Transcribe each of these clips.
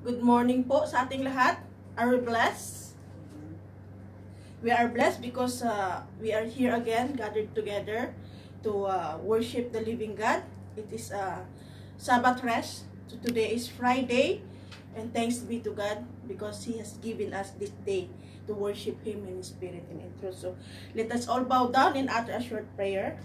Good morning po sa ating lahat. Are we blessed? We are blessed because we are here again, gathered together to worship the living God. It is Sabbath rest. So today is Friday, and thanks be to God because He has given us this day to worship Him in spirit and in truth. So let us all bow down and utter a short prayer.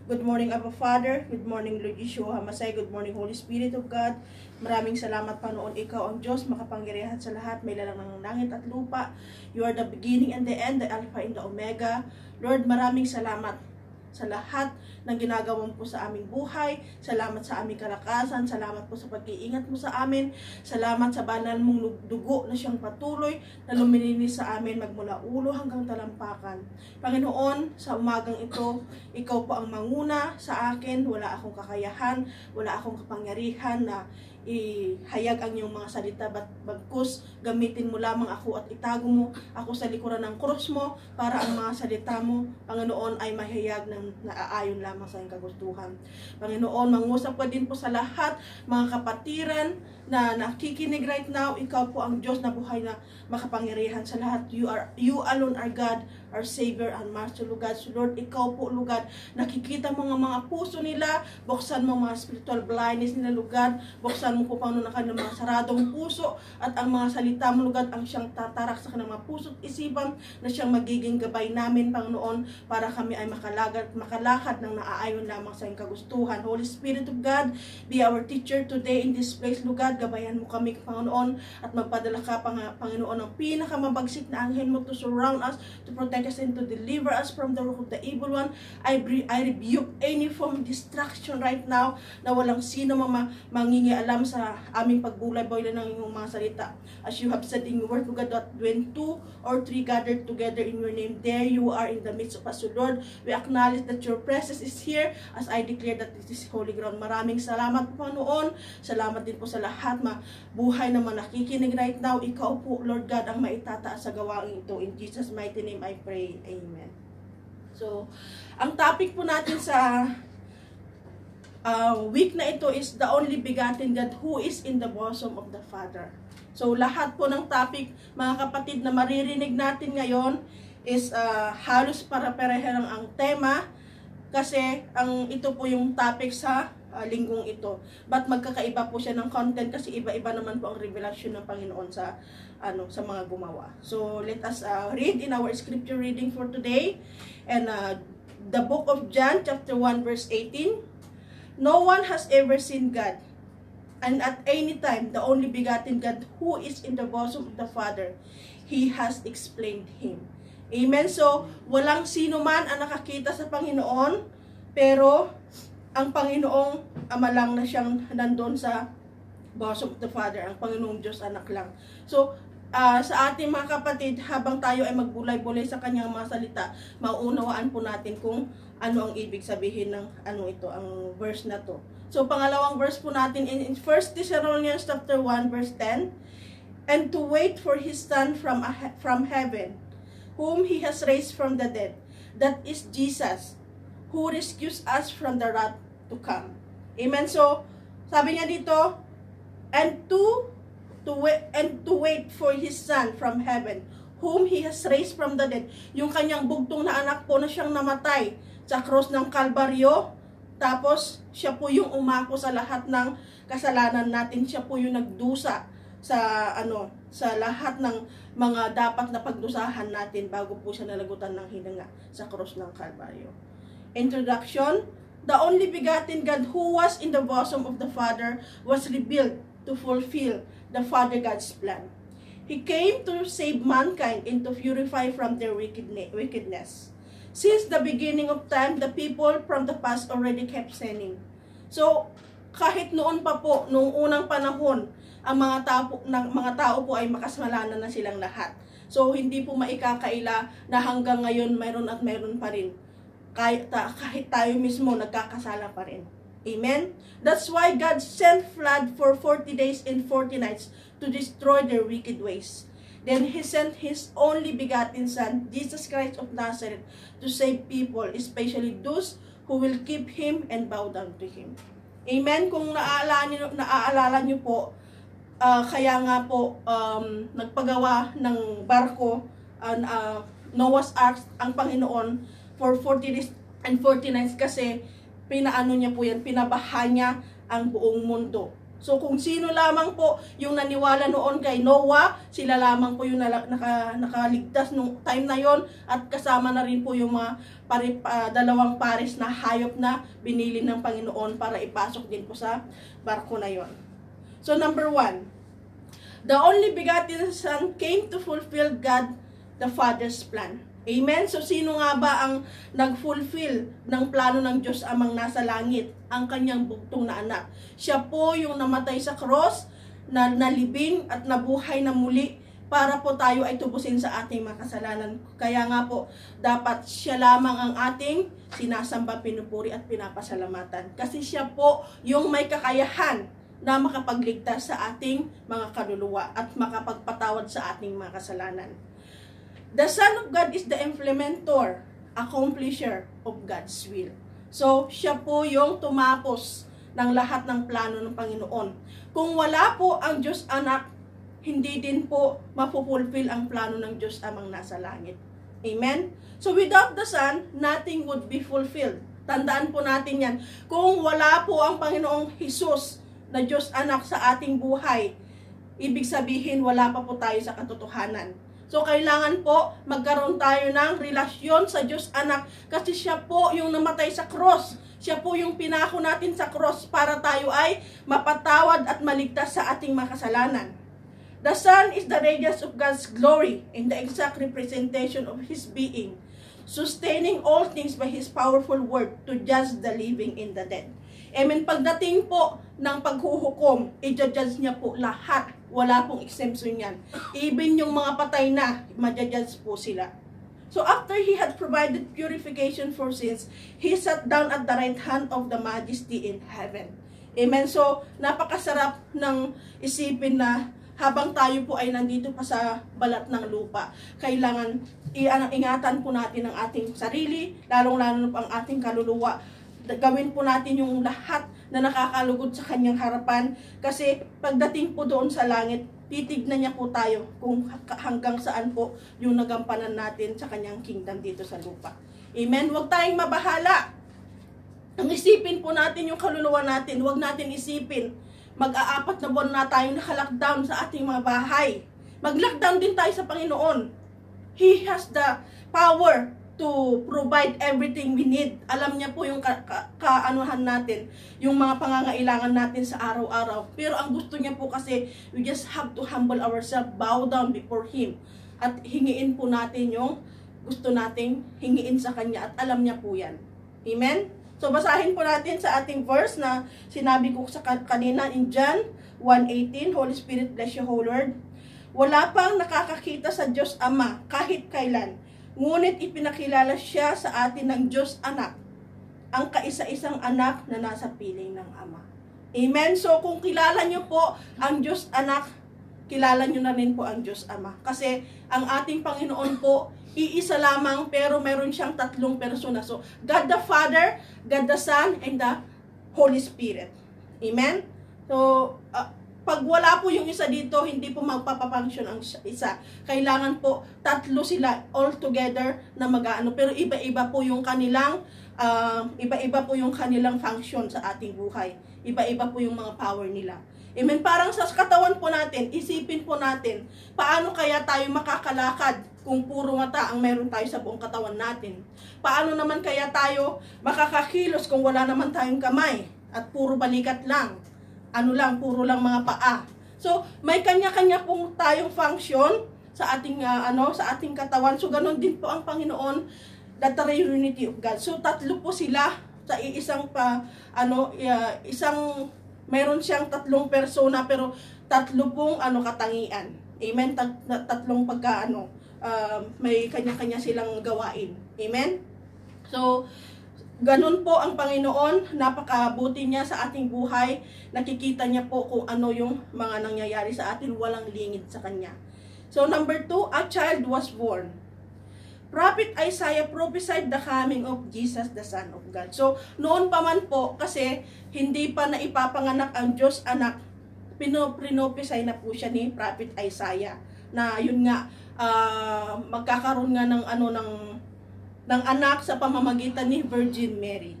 Good morning, Abba Father. Good morning, Lord Yeshua Hamasay. Good morning, Holy Spirit of God. Maraming salamat, Panginoon. Ikaw ang Diyos, makapangyarihan sa lahat. May lalang ng langit at lupa. You are the beginning and the end, the Alpha and the Omega. Lord, maraming salamat sa lahat ng ginagawa mo po sa aming buhay. Salamat sa aming kalakasan. Salamat po sa pag-iingat mo sa amin. Salamat sa banal mong dugo na siyang patuloy na lumilinis sa amin magmula ulo hanggang talampakan. Panginoon, sa umagang ito, ikaw po ang manguna sa akin. Wala akong kakayahan, wala akong kapangyarihan na ihayag ang iyong mga salita, bagkus gamitin mo lamang ako at itago mo ako sa likuran ng krus mo para ang mga salita mo, Panginoon, ay mahayag ng naaayon lamang sa iyong kagustuhan. Panginoon, mangusap ka din po sa lahat mga kapatiran na nakikinig right now. Ikaw po ang Diyos na buhay na makapangyarihan sa lahat. You alone are God, our Savior and Master, Lugad. So Lord, ikaw po, Lugad, nakikita mo nga mga puso nila, buksan mo mga spiritual blindness nila, Lugad, buksan mo po, Panginoon, ang kanilang mga saradong puso at ang mga salita mo, Lugad, ang siyang tatarak sa kanilang mga puso at isipan na siyang magiging gabay namin, Panginoon, para kami ay makalakad ng naaayon lamang sa iyong kagustuhan. Holy Spirit of God, be our teacher today in this place, Lugad. Gabayan mo kami, Panginoon, at magpadala ka, Panginoon, ng pinakamabagsik na anghel mo to surround us, to protect us, and to deliver us from the work of the evil one. I rebuke any form of distraction right now na walang sino mangingialam sa aming pagbulay-boy ng iyong mga salita. As you have said in your word, God, that when 2 or 3 gathered together in your name, there you are in the midst of us. So Lord, we acknowledge that your presence is here as I declare that it is holy ground. Maraming salamat po, Panginoon. Salamat din po sa lahat buhay na nakikinig right now. Ikaw po, Lord God, ang maitataas sa gawain ito. In Jesus' mighty name I pray. Amen. So, ang topic po natin sa week na ito is the only begotten God who is in the bosom of the Father. So, lahat po ng topic, mga kapatid, na maririnig natin ngayon is halos para-pareho ang tema kasi ito po yung topic sa linggong ito. But magkakaiba po siya ng content kasi iba-iba naman po ang revelation ng Panginoon sa sa mga gumawa. So, let us read in our scripture reading for today. And the book of John, chapter 1, verse 18. No one has ever seen God, and at any time, the only begotten God who is in the bosom of the Father, He has explained Him. Amen? So, walang sino man ang nakakita sa Panginoon, pero ang Panginoong Ama lang na siyang nandun sa bosom of the Father, ang Panginoong Diyos anak lang. So, sa ating mga kapatid, habang tayo ay magbulay-bulay sa kanyang mga salita, mauunawaan po natin kung ano ang ibig sabihin ng ang verse na to. So, pangalawang verse po natin in 1 Thessalonians chapter 1 verse 10, and to wait for His Son from heaven, whom He has raised from the dead, that is Jesus, who rescues us from the wrath to come. Amen. So, sabi niya dito, and to wait for His Son from heaven, whom He has raised from the dead. Yung kanyang bugtong na anak po na siyang namatay sa krus ng Kalbaryo, tapos siya po yung umako sa lahat ng kasalanan natin. Siya po yung nagdusa sa lahat ng mga dapat na pagdusahan natin bago po siya nalagutan ng hinanga sa krus ng Kalbaryo. Introduction. The only begotten God who was in the bosom of the Father was revealed to fulfill the Father God's plan. He came to save mankind and to purify from their wickedness. Since the beginning of time, the people from the past already kept sinning. So, kahit noon pa po, noong unang panahon, ang mga tao po ay makasalanan na silang lahat. So, hindi po maikakaila na hanggang ngayon mayroon at mayroon pa rin. Kahit tayo mismo nagkakasala pa rin. Amen? That's why God sent flood for 40 days and 40 nights to destroy their wicked ways. Then He sent His only begotten Son, Jesus Christ of Nazareth, to save people, especially those who will keep Him and bow down to Him. Amen? Kung naaalala niyo po, Kaya nga po, nagpagawa ng barko, Noah's Ark, ang Panginoon, for 40 days and 40 nights kasi pinaano niya po yan, pinabaha niya ang buong mundo. So kung sino lamang po yung naniwala noon kay Noah, sila lamang po yung nakaligtas nung time na yon, at kasama na rin po yung mga dalawang pares na hayop na binili ng Panginoon para ipasok din po sa barko na yon. So number 1, the only begotten Son came to fulfill God the Father's plan. Amen? So, sino nga ba ang nag-fulfill ng plano ng Diyos Amang nasa langit? Ang kanyang bugtong na anak. Siya po yung namatay sa cross, na nalibing at nabuhay na muli para po tayo ay tubusin sa ating mga kasalanan. Kaya nga po, dapat siya lamang ang ating sinasamba, pinupuri at pinapasalamatan. Kasi siya po yung may kakayahan na makapagligtas sa ating mga kaluluwa at makapagpatawad sa ating mga kasalanan. The Son of God is the implementer, accomplisher of God's will. So, siya po yung tumapos ng lahat ng plano ng Panginoon. Kung wala po ang Diyos Anak, hindi din po mapupulfill ang plano ng Diyos Amang nasa langit. Amen? So, without the Son, nothing would be fulfilled. Tandaan po natin yan. Kung wala po ang Panginoong Jesus na Diyos Anak sa ating buhay, ibig sabihin wala pa po tayo sa katotohanan. So, kailangan po magkaroon tayo ng relasyon sa Diyos Anak kasi siya po yung namatay sa cross. Siya po yung pinako natin sa cross para tayo ay mapatawad at maligtas sa ating mga kasalanan. The Son is the radiance of God's glory and the exact representation of His being, sustaining all things by His powerful word to judge the living and the dead. Amen. Pagdating po ng paghuhukom, i-judge niya po lahat. Wala pong exemption yan. Even yung mga patay na, ma-judge po sila. So after He had provided purification for sins, He sat down at the right hand of the Majesty in heaven. Amen. So napakasarap ng isipin na habang tayo po ay nandito pa sa balat ng lupa, kailangan ingatan po natin ang ating sarili, lalong-lalo po ang ating kaluluwa. Gawin po natin yung lahat na nakakalugod sa kanyang harapan kasi pagdating po doon sa langit, titignan niya po tayo kung hanggang saan po yung nagampanan natin sa kanyang kingdom dito sa lupa. Amen? Huwag tayong mabahala. Ang isipin po natin yung kaluluwa natin, huwag natin isipin mag-aapat na buwan na tayong naka-lockdown sa ating mga bahay. Mag-lockdown din tayo sa Panginoon. He has the power to provide everything we need. Alam niya po yung kaanuhan natin, yung mga pangangailangan natin sa araw-araw. Pero ang gusto niya po kasi, we just have to humble ourselves, bow down before Him. At hingiin po natin yung gusto nating hingiin sa Kanya. At alam niya po yan. Amen? So basahin po natin sa ating verse na sinabi ko sa kanina in John 1:18, Holy Spirit bless you, O Lord. Wala pang nakakakita sa Diyos Ama kahit kailan. Ngunit ipinakilala siya sa atin ng Diyos Anak, ang kaisa-isang anak na nasa piling ng Ama. Amen? So kung kilala niyo po ang Diyos Anak, kilala niyo na rin po ang Diyos Ama. Kasi ang ating Panginoon po, iisa lamang pero meron siyang tatlong persona. So God the Father, God the Son, and the Holy Spirit. Amen? So, pag wala po yung isa dito, hindi po magpapafunction ang isa. Kailangan po tatlo sila all together na mag-aano. Pero iba-iba po yung kanilang function sa ating buhay. Iba-iba po yung mga power nila. Amen. Parang sa katawan po natin, isipin po natin, paano kaya tayo makakalakad kung puro mata ang meron tayo sa buong katawan natin? Paano naman kaya tayo makakakilos kung wala naman tayong kamay at puro balikat lang? Puro lang mga paa. So, may kanya-kanya pong tayong function sa ating sa ating katawan. So, ganun din po ang Panginoon, the triunity of God. So, tatlo po sila sa mayroon siyang tatlong persona pero tatlo pong katangian. Amen. Tatlong may kanya-kanya silang gawain. Amen. So, ganun po ang Panginoon, napakabuti niya sa ating buhay. Nakikita niya po kung ano yung mga nangyayari sa atin, walang lingid sa Kanya. So number 2, a child was born. Prophet Isaiah prophesied the coming of Jesus, the Son of God. So noon pa man po, kasi hindi pa naipapanganak ang Diyos Anak, pinoprophesy na po siya ni Prophet Isaiah na yun nga magkakaroon nga ng ng anak sa pamamagitan ni Virgin Mary.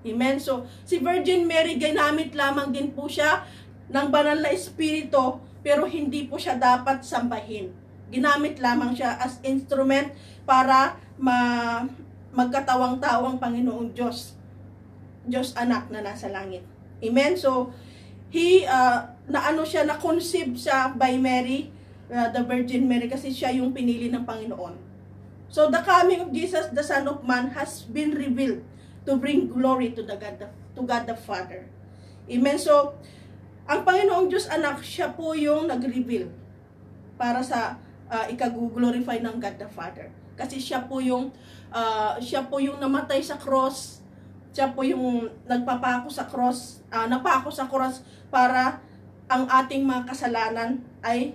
Amen. So si Virgin Mary ginamit lamang din po siya ng banal na espiritu, pero hindi po siya dapat sambahin. Ginamit lamang siya as instrument para magkatawang-tawang Panginoong Diyos anak na nasa langit. Amen. So na-conceive siya by Mary, the Virgin Mary, kasi siya yung pinili ng Panginoon. So the coming of Jesus, the Son of Man, has been revealed to bring glory to God the Father. Amen. So ang Panginoong Diyos anak, siya po yung nag-reveal para sa ikaguglorify ng God the Father. Kasi siya po yung namatay sa cross. Siya po yung napako sa cross para ang ating mga kasalanan ay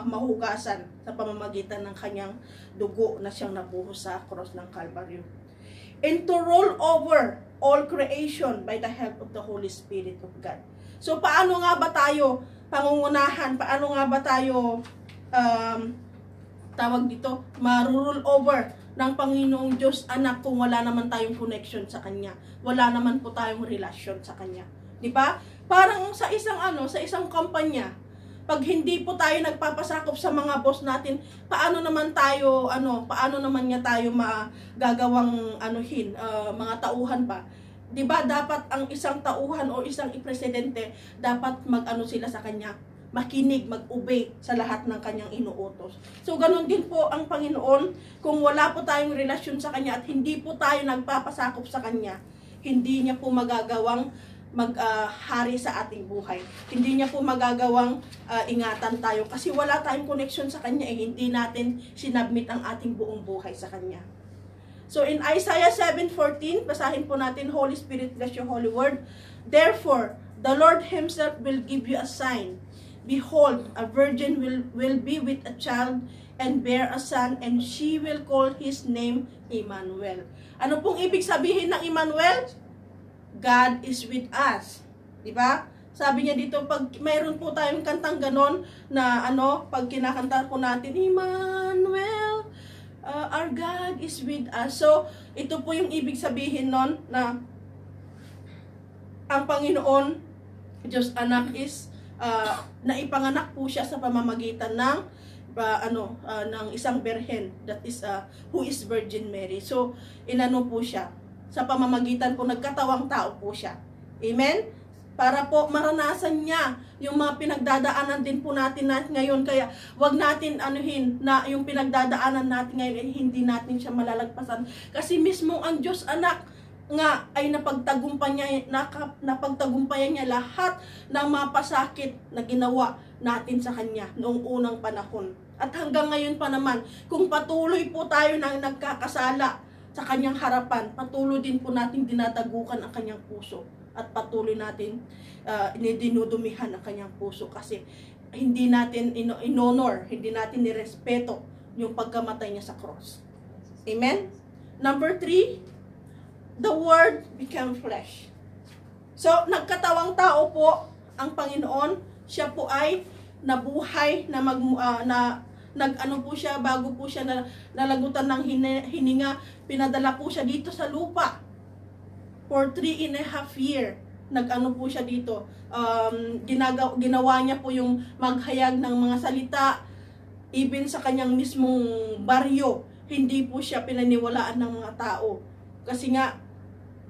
mahugasan sa pamamagitan ng kanyang dugo na siyang nabuhos sa cross ng Calvary. And to roll over all creation by the help of the Holy Spirit of God. So paano nga ba tayo pangungunahan? Paano nga ba tayo ma-roll over ng Panginoong Diyos anak kung wala naman tayong connection sa Kanya? Wala naman po tayong relasyon sa Kanya. Di ba? Parang sa isang kumpanya, pag hindi po tayo nagpapasakop sa mga boss natin, paano naman niya tayo magagawang mga tauhan pa? 'Di ba dapat ang isang tauhan o isang presidente dapat sila sa kanya, makinig, mag-obey sa lahat ng kanyang inuutos. So ganoon din po ang Panginoon, kung wala po tayong relasyon sa kanya at hindi po tayo nagpapasakop sa kanya, hindi niya po magagawang hari sa ating buhay. Hindi niya po magagawang ingatan tayo kasi wala tayong connection sa kanya, hindi natin sinabmit ang ating buong buhay sa kanya. So in Isaiah 7:14, basahin po natin, Holy Spirit, bless your holy word. Therefore, the Lord himself will give you a sign. Behold, a virgin will be with a child and bear a son, and she will call his name Emmanuel. Ano pong ibig sabihin ng Emmanuel? God is with us. Di ba? Sabi niya dito, pag mayroon po tayong kantang ganon na pag kinakanta po natin, Emmanuel, our God is with us. So, ito po yung ibig sabihin nun na ang Panginoon, Diyos anak is naipanganak po siya sa pamamagitan ng ng isang birhen, that is who is Virgin Mary. So, po siya sa pamamagitan po, nagkatawang tao po siya. Amen? Para po maranasan niya yung mga pinagdadaanan din po natin ngayon. Kaya wag natin na yung pinagdadaanan natin ngayon ay hindi natin siya malalagpasan. Kasi mismo ang Diyos anak nga ay napagtagumpayan niya lahat ng mapasakit na ginawa natin sa Kanya noong unang panahon. At hanggang ngayon pa naman, kung patuloy po tayo nang nagkakasala sa Kanyang harapan, patuloy din po natin dinadagukan ang Kanyang puso at patuloy natin dinudumihan ang Kanyang puso kasi hindi natin in-honor, hindi natin nirespeto yung pagkamatay niya sa cross. Amen? Number 3, the Word became flesh. So, nagkatawang tao po ang Panginoon. Siya po ay nabuhay po siya, bago po siya nalagutan ng hininga, pinadala po siya dito sa lupa for 3.5 years. Po siya dito, ginawa niya po yung maghayag ng mga salita, even sa kanyang mismong baryo, hindi po siya pinaniwalaan ng mga tao. Kasi nga,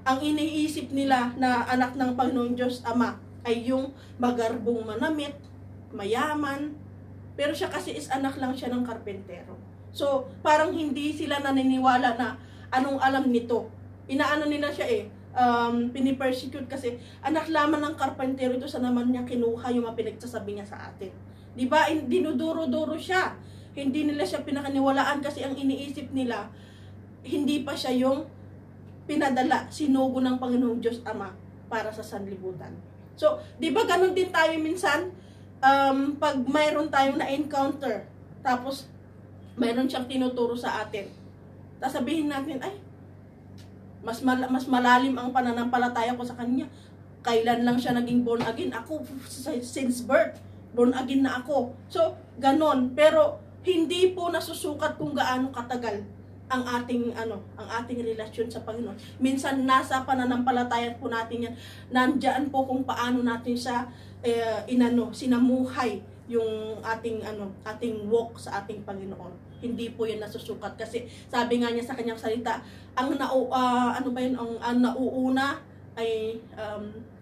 ang iniisip nila na anak ng Panginoon Diyos Ama ay yung magarbong manamit, mayaman, pero siya kasi is anak lang siya ng karpentero. So, parang hindi sila naniniwala na anong alam nito. Nila siya pinipersecute kasi anak lamang ng karpentero ito, sa naman niya kinuha yung mapinagsasabi niya sa atin. Diba? Dinuduro-duro siya. Hindi nila siya pinakaniwalaan kasi ang iniisip nila, hindi pa siya yung pinadala, sinugo ng Panginoong Diyos Ama para sa sanlibutan. So, diba ganun din tayo minsan? Pag mayroon tayong na-encounter, tapos mayroon siyang tinuturo sa atin, sasabihin natin, ay, mas malalim ang pananampalataya ko sa kanya. Kailan lang siya naging born again? Ako, since birth, born again na ako. So, ganon. Pero, hindi po nasusukat kung gaano katagal ang ating relasyon sa Panginoon. Minsan, nasa pananampalataya po natin yan. Nandyan po kung paano natin sa sinamuhay yung ating walk sa ating Panginoon. Hindi po yan nasusukat kasi sabi nga niya sa kanyang salita, ang nauuna ay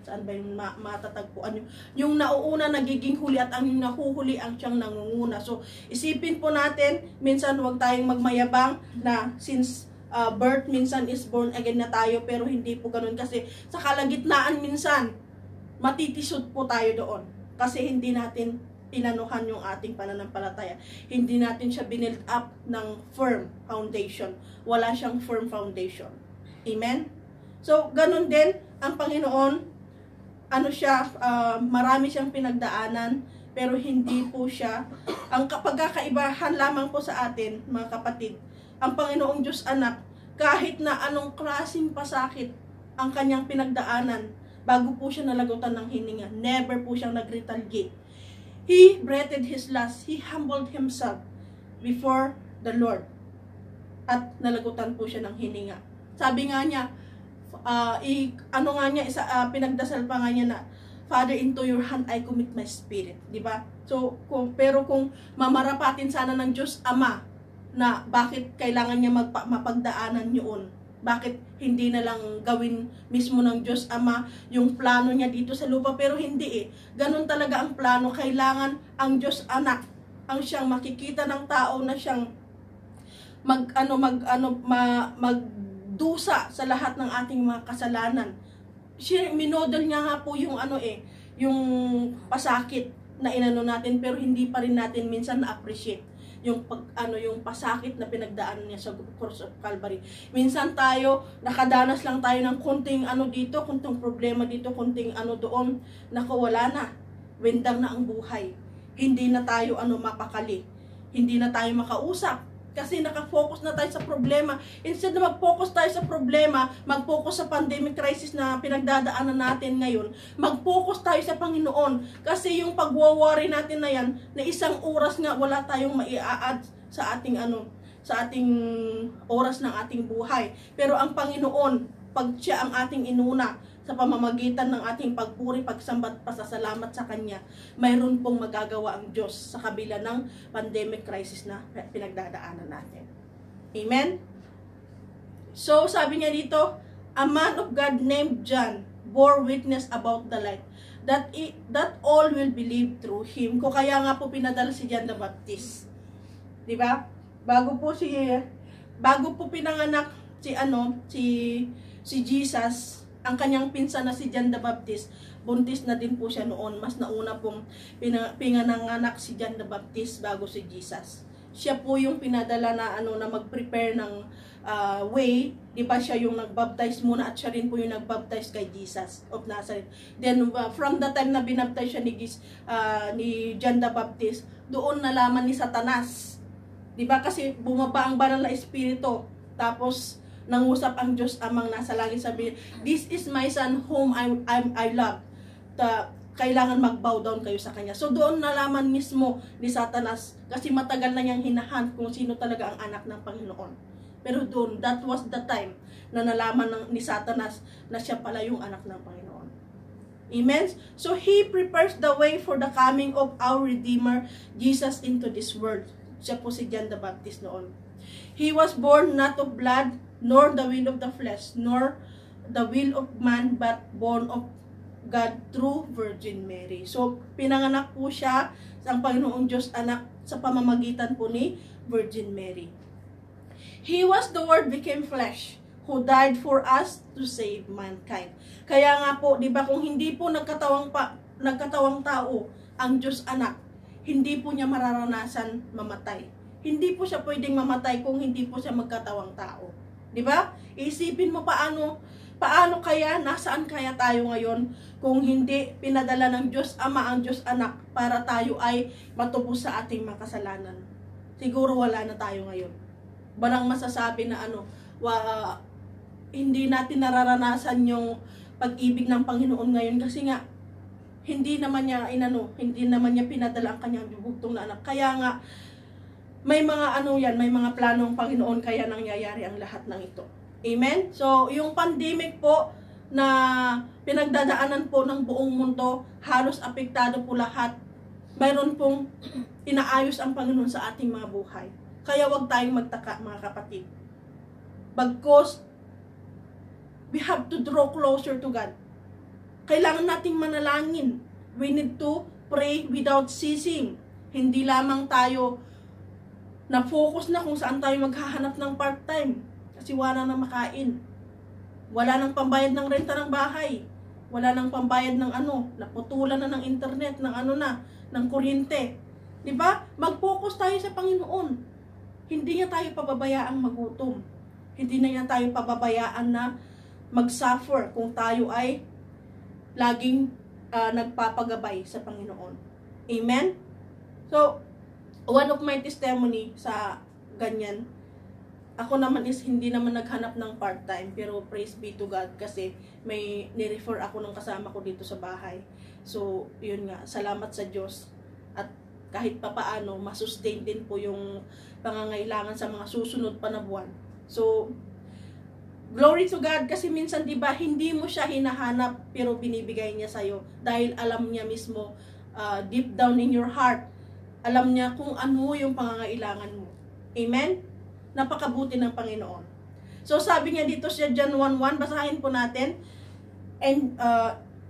saan ba yung matatagpuan yung nauuna nagiging huli at ang nahuhuli ang siyang nangunguna. So isipin po natin, minsan huwag tayong magmayabang na since birth minsan is born again na tayo, pero hindi po ganoon kasi sa kalagitnaan minsan matitisod po tayo doon kasi hindi natin inanuhan yung ating pananampalataya. Hindi natin siya binild up ng firm foundation. Wala siyang firm foundation. Amen? So, ganun din ang Panginoon, marami siyang pinagdaanan, pero hindi po siya, ang pagkakaibahan lamang po sa atin, mga kapatid, ang Panginoong Diyos Anak, kahit na anong klaseng pasakit ang kanyang pinagdaanan, bago po siya nalagutan ng hininga, never po siyang nag-retaliate. He breathed his last, he humbled himself before the Lord, at nalagutan po siya ng hininga. Sabi nga niya, pinagdasal pa nga niya na, Father, into your hand I commit my spirit, di ba? So, kung mamarapatin sana ng Diyos Ama na bakit kailangan niya mapagdaanan yun, bakit hindi na lang gawin mismo ng Diyos Ama yung plano niya dito sa lupa, pero hindi ganun talaga ang plano. Kailangan ang Diyos Anak ang siyang makikita ng tao na siyang magdusa sa lahat ng ating mga kasalanan. Minodel niya nga po yung yung pasakit na inano natin, pero hindi pa rin natin minsan na-appreciate yung pasakit na pinagdaanan niya sa cross of Calvary. Minsan tayo nakadanas lang tayo ng konting dito, konting problema dito, konting doon, wala na. Wendang na ang buhay. Hindi na tayo mapakali. Hindi na tayo makausap kasi nakafocus na tayo sa problema. Instead na mag-focus tayo sa problema, mag-focus sa pandemic crisis na pinagdadaanan natin ngayon, mag-focus tayo sa Panginoon. Kasi yung pag-worry natin na yan, na isang oras nga wala tayong mai-add sa ating oras ng ating buhay. Pero ang Panginoon, pag siya ang ating inuna, sa pamamagitan ng ating pagpuri, pagsambat, pasasalamat sa Kanya, mayroon pong magagawa ang Diyos sa kabila ng pandemic crisis na pinagdadaanan natin. Amen? So, sabi niya dito, a man of God named John bore witness about the light, that all will believe through him. Kung kaya nga po pinadala si John the Baptist. Di ba? Bago po pinanganak si Jesus, ang kanyang pinsan na si John the Baptist, buntis na din po siya noon. Mas nauna pong pinanganak si John the Baptist bago si Jesus. Siya po yung pinadala na mag-prepare ng way. Di ba siya yung nag-baptize muna, at siya rin po yung nag-baptize kay Jesus of Nazareth. Then from the time na binaptize siya ni John the Baptist, doon nalaman ni Satanas. Di ba kasi bumaba ang banal na espiritu. Tapos nangusap ang Diyos Amang nasa langit, sabi, this is my son whom I love. Kailangan mag-bow down kayo sa kanya. So doon nalaman mismo ni Satanas, kasi matagal na niyang hinahunt kung sino talaga ang anak ng Panginoon. Pero doon, that was the time na nalaman ni Satanas na siya pala yung anak ng Panginoon. Amen? So he prepares the way for the coming of our Redeemer, Jesus, into this world. Siya po si John the Baptist noon. He was born not of blood, nor the will of the flesh, nor the will of man, but born of God through Virgin Mary. So, pinanganak po siya ang Panginoong Diyos Anak sa pamamagitan po ni Virgin Mary. He was the Word became flesh, who died for us to save mankind. Kaya nga po, di ba, kung hindi po nagkatawang tao ang Diyos Anak, hindi po niya mararanasan mamatay. Hindi po siya pwedeng mamatay kung hindi po siya magkatawang tao. Di ba? Isipin mo paano kaya, nasaan kaya tayo ngayon kung hindi pinadala ng Diyos Ama ang Diyos Anak para tayo ay matubos sa ating mga kasalanan. Siguro wala na tayo ngayon. Barang masasabi na hindi natin nararanasan yung pag-ibig ng Panginoon ngayon kasi nga hindi naman niya pinadala ang kanyang bugtong na anak. Kaya nga may mga may mga plano ng Panginoon kaya nangyayari ang lahat ng ito. Amen? So, yung pandemic po na pinagdadaanan po ng buong mundo, halos apektado po lahat. Mayroon pong inaayos ang Panginoon sa ating mga buhay. Kaya wag tayong magtaka, mga kapatid. Bagkus, we have to draw closer to God. Kailangan nating manalangin. We need to pray without ceasing. Hindi lamang tayo na-focus na kung saan tayo maghahanap ng part-time. Kasi wala nang makain. Wala nang pambayad ng renta ng bahay. Wala nang pambayad ng naputulan na ng internet, ng kuryente. Diba? Mag-focus tayo sa Panginoon. Hindi niya tayo pababayaang magutom. Hindi na niya tayo pababayaan na mag-suffer kung tayo ay laging nagpapagabay sa Panginoon. Amen? So, one of my testimony sa ganyan, ako naman is hindi naman naghanap ng part-time, pero praise be to God kasi may ni-refer ako ng kasama ko dito sa bahay. So, yun nga, salamat sa Diyos. At kahit papaano, masustain din po yung pangangailangan sa mga susunod pa na buwan. So, glory to God kasi minsan 'di ba hindi mo siya hinahanap pero binibigay niya sa iyo dahil alam niya mismo deep down in your heart, alam niya kung ano yung pangangailangan mo. Amen? Napakabuti ng Panginoon. So sabi niya dito sa John 1:1, basahin po natin. And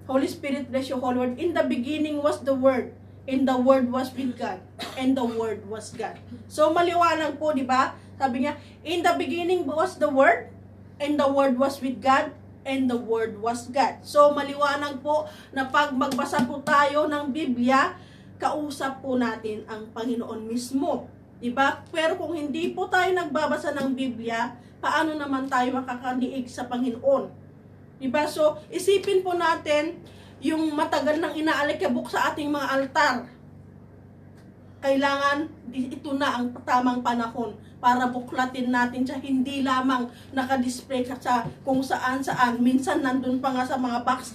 Holy Spirit bless you, Holy Word. In the beginning was the Word, and the Word was with God, and the Word was God. So maliwanag po, 'di ba? Sabi niya, in the beginning was the Word, and the Word was with God, and the Word was God. So, maliwanag po na pag magbasa po tayo ng Biblia, kausap po natin ang Panginoon mismo. Diba? Pero kung hindi po tayo nagbabasa ng Biblia, paano naman tayo makakaniig sa Panginoon? Diba? So, isipin po natin yung matagal nang inaalikabok sa ating mga altar. Kailangan, ito na ang tamang panahon para buklatin natin siya, hindi lamang nakadisplay sa kung saan-saan, minsan nandun pa nga sa mga box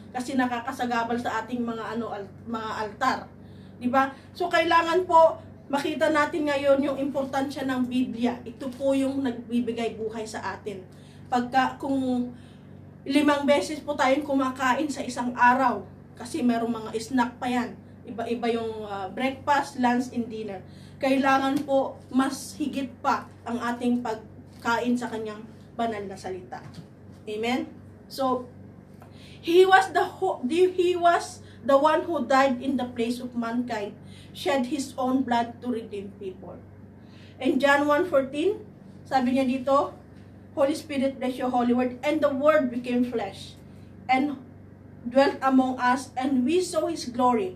kasi nakakasagabal sa ating mga mga altar. 'Di ba? So kailangan po makita natin ngayon yung importansya ng Biblia. Ito po yung nagbibigay buhay sa atin. Kung 5 beses po tayong kumakain sa isang araw, kasi merong mga snack pa yan. Iba-iba yung breakfast, lunch, and dinner. Kailangan po mas higit pa ang ating pagkain sa kanyang banal na salita. Amen? So, He was the one who died in the place of mankind, shed His own blood to redeem people. And John 1:14, sabi niya dito, Holy Spirit bless you, Holy Word, and the Word became flesh, and dwelt among us, and we saw His glory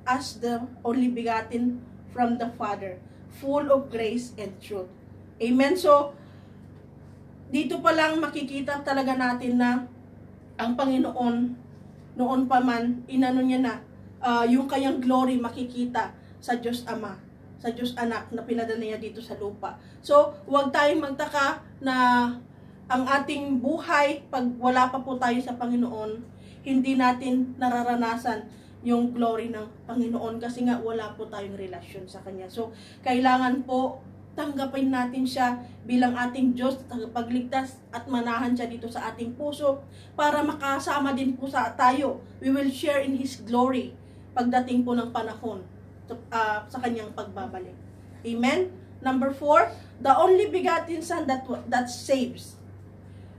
as the only begotten from the Father, full of grace and truth. Amen? So, dito pa lang makikita talaga natin na ang Panginoon, noon pa man, inano niya na, yung kanyang glory makikita sa Diyos Ama, sa Diyos Anak na pinadala niya dito sa lupa. So, huwag tayong magtaka na ang ating buhay, pag wala pa po tayo sa Panginoon, hindi natin nararanasan yung glory ng Panginoon kasi nga wala po tayong relasyon sa Kanya. So, kailangan po tanggapin natin siya bilang ating Diyos, tagapagligtas at manahan siya dito sa ating puso para makasama din po sa tayo. We will share in His glory pagdating po ng panahon sa Kanyang pagbabalik. Amen? Number 4, the only begotten Son that saves.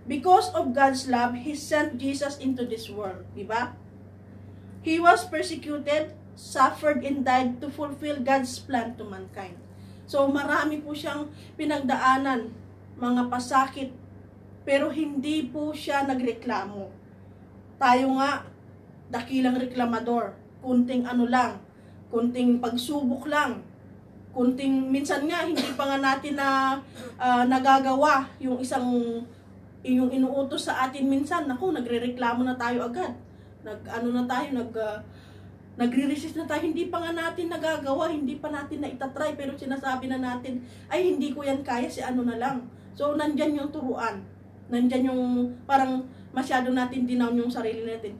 Because of God's love, He sent Jesus into this world. Diba? He was persecuted, suffered, and died to fulfill God's plan to mankind. So, marami po siyang pinagdaanan, mga pasakit, pero hindi po siya nagreklamo. Tayo nga, dakilang reklamador, kunting kunting pagsubok lang, minsan nga, hindi pa nga natin na nagagawa yung yung inuutos sa atin minsan, nagrereklamo na tayo agad. Nagre-resist na tayo, hindi pa nga natin nagagawa, hindi pa natin na itatry, pero sinasabi na natin, ay hindi ko yan kaya, na lang. So, nandyan yung turuan. Nandyan yung parang masyado natin dinown yung sarili natin.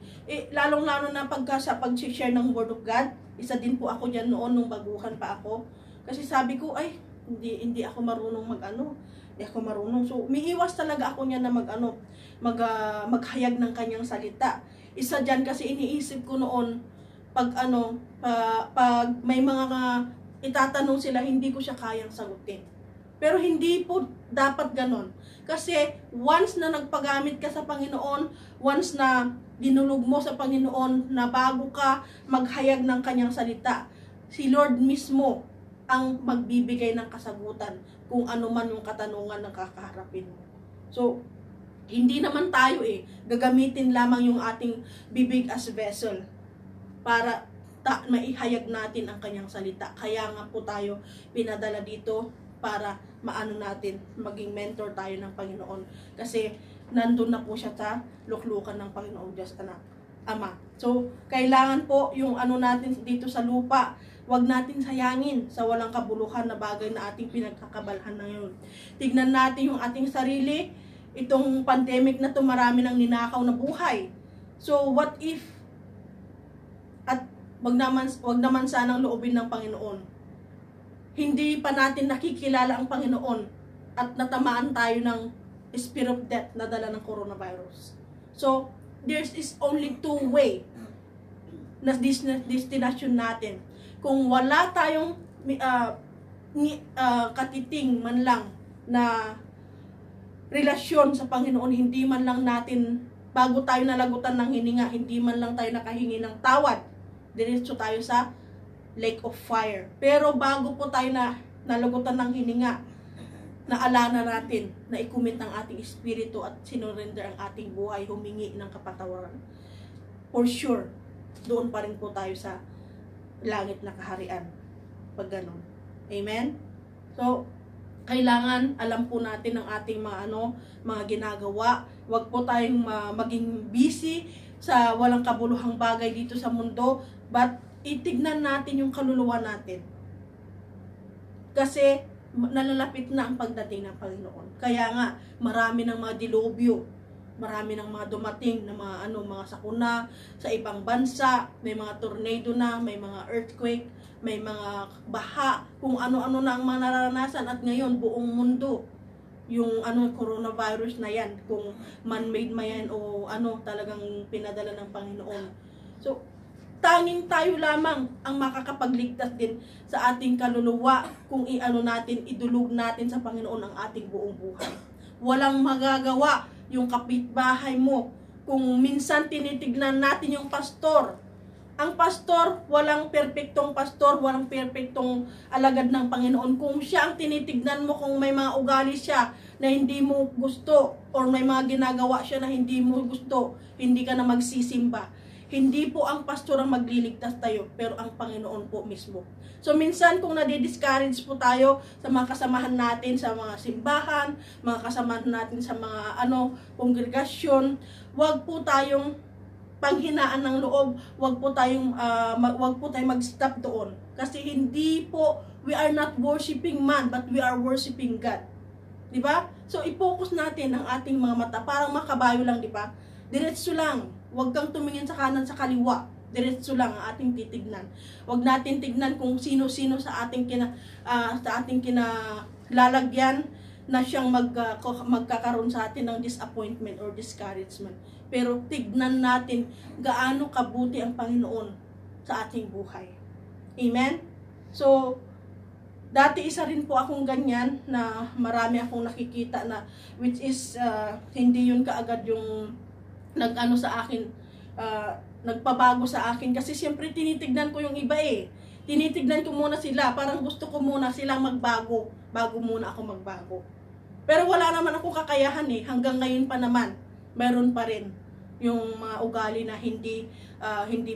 Lalong-lalo na sa pag-share ng Word of God, isa din po ako dyan noon nung baguhan pa ako. Kasi sabi ko, ay, hindi ako marunong hindi ako marunong. So, umiiwas talaga ako niya na maghayag ng kanyang salita. Isa dyan kasi iniisip ko noon, pag may mga itatanong sila, hindi ko siya kayang sagutin. Pero hindi po dapat ganon. Kasi once na nagpagamit ka sa Panginoon, once na dinulog mo sa Panginoon na bago ka maghayag ng kanyang salita, si Lord mismo ang magbibigay ng kasagutan kung ano man yung katanungan na kakaharapin mo. So, hindi naman tayo gagamitin lamang yung ating bibig as vessel para maihayag natin ang kanyang salita. Kaya nga po tayo pinadala dito para maging mentor tayo ng Panginoon. Kasi nandun na po siya sa luklukan ng Panginoong Diyos Ama. So, kailangan po yung natin dito sa lupa, wag natin sayangin sa walang kabuluhan na bagay na ating pinagkakabalhan na yun. Tignan natin yung ating sarili. Itong pandemic na to, marami nang ninakaw na buhay. So, what if wag naman sanang loobin ng Panginoon, hindi pa natin nakikilala ang Panginoon at natamaan tayo ng spirit of death na dala ng coronavirus. So, there is only two way na destination natin. Kung wala tayong katiting man lang na relasyon sa Panginoon, hindi man lang natin, bago tayo nalagutan ng hininga, hindi man lang tayo nakahingi ng tawad, diretso tayo sa lake of fire. Pero bago po tayo nalagutan ng hininga, naalala natin na i-commit ang ating espiritu at sinurrender ang ating buhay, humingi ng kapatawaran. For sure, doon pa rin po tayo sa langit na kaharian. Pag ganun. Amen? So, kailangan alam po natin ang ating mga ginagawa. Huwag po tayong maging busy sa walang kabuluhang bagay dito sa mundo, but itignan natin yung kaluluwa natin. Kasi nalalapit na ang pagdating ng Panginoon. Kaya nga, marami ng mga dilubyo, marami ng mga dumating na mga sakuna sa ibang bansa, may mga tornado na, may mga earthquake, may mga baha, kung ano-ano na ang mga nararanasan. At ngayon, buong mundo, yung coronavirus na yan, kung man-made man yan o talagang pinadala ng Panginoon. So, tanging tayo lamang ang makakapagligtas din sa ating kaluluwa kung idulog natin sa Panginoon ang ating buong buhay. Walang magagawa yung kapitbahay mo. Kung minsan tinitignan natin yung pastor, ang pastor, walang perpektong pastor, walang perpektong alagad ng Panginoon. Kung siya ang tinitignan mo, kung may mga ugali siya na hindi mo gusto, or may mga ginagawa siya na hindi mo gusto, hindi ka na magsisimba. Hindi po ang pastor ang magliligtas tayo, pero ang Panginoon po mismo. So minsan kung nadi-discourage po tayo sa mga kasamahan natin sa mga simbahan, mga kasamahan natin sa mga kongregasyon, wag po tayong panghinaan ng loob, wag po tayong mag-stop doon. Kasi hindi po, we are not worshiping man, but we are worshiping God. Di ba? So i-focus natin ang ating mga mata, parang makabayo lang, di ba? Diretso lang. Huwag kang tumingin sa kanan sa kaliwa. Diretso lang ang ating titignan. Huwag natin tignan kung sino-sino sa ating kinalalagyan na siyang magkakaroon sa atin ng disappointment or discouragement. Pero tignan natin gaano kabuti ang Panginoon sa ating buhay. Amen? So, dati isa rin po akong ganyan na marami akong nakikita na which is hindi yun kaagad yung sa akin, nagpabago sa akin kasi siyempre tinitignan ko yung iba tinitignan ko muna sila, parang gusto ko muna silang magbago bago muna ako magbago. Pero wala naman akong kakayahan hanggang ngayon pa naman meron pa rin yung mga ugali na hindi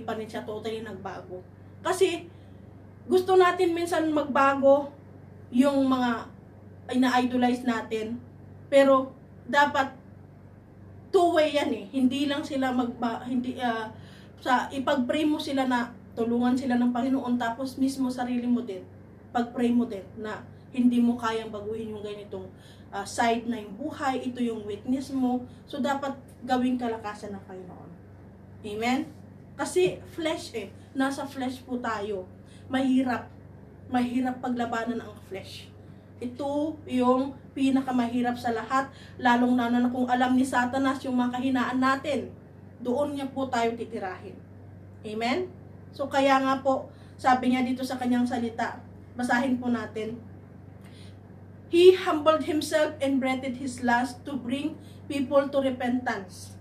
pa rin siya totally nagbago. Kasi gusto natin minsan magbago yung mga ina-idolize natin, pero dapat two-way yan Hindi lang sila ipag-pray mo sila na tulungan sila ng Panginoon, tapos mismo sarili mo din, pag-pray mo din na hindi mo kayang baguhin yung ganitong side na yung buhay, ito yung weakness mo. So, dapat gawing kalakasan ng Panginoon. Amen? Kasi flesh nasa flesh po tayo. Mahirap paglabanan ang flesh. Ito yung pinakamahirap sa lahat, lalong na kung alam ni Satanas yung mga kahinaan natin. Doon niya po tayo titirahin. Amen? So kaya nga po, sabi niya dito sa kanyang salita, basahin po natin, He humbled himself and breathed his last to bring people to repentance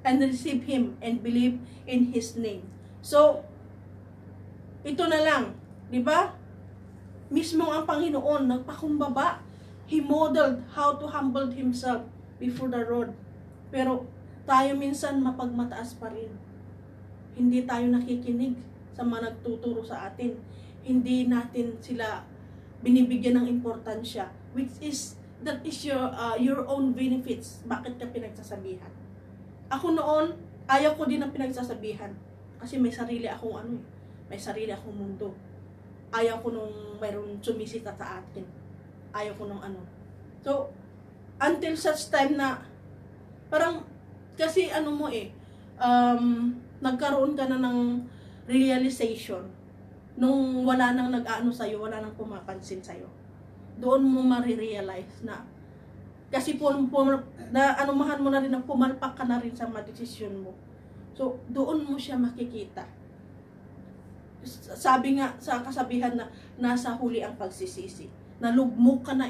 and receive him and believe in his name. So, ito na lang, di ba? Mismo ang Panginoon nagpakumbaba. He modeled how to humble himself before the Lord. Pero tayo minsan mapagmataas pa rin. Hindi tayo nakikinig sa mga nagtuturo sa atin. Hindi natin sila binibigyan ng importansya, which is that is your own benefits. Bakit ka pinagsasabihan? Ako noon, ayaw ko din ng pinagsasabihan kasi may sarili akong may sarili akong mundo. Ayaw ko nung mayroon sumisita sa atin. Ayaw ko nung So, until such time na parang kasi nagkaroon ka na ng realization nung wala nang nag-aano sa'yo, wala nang pumapansin sa'yo. Doon mo marirealize na kasi anumahan mo na rin na pumalpak ka na rin sa mga desisyon mo. So, doon mo siya makikita. Sabi nga sa kasabihan na nasa huli ang pagsisisi. Nalugmok ka na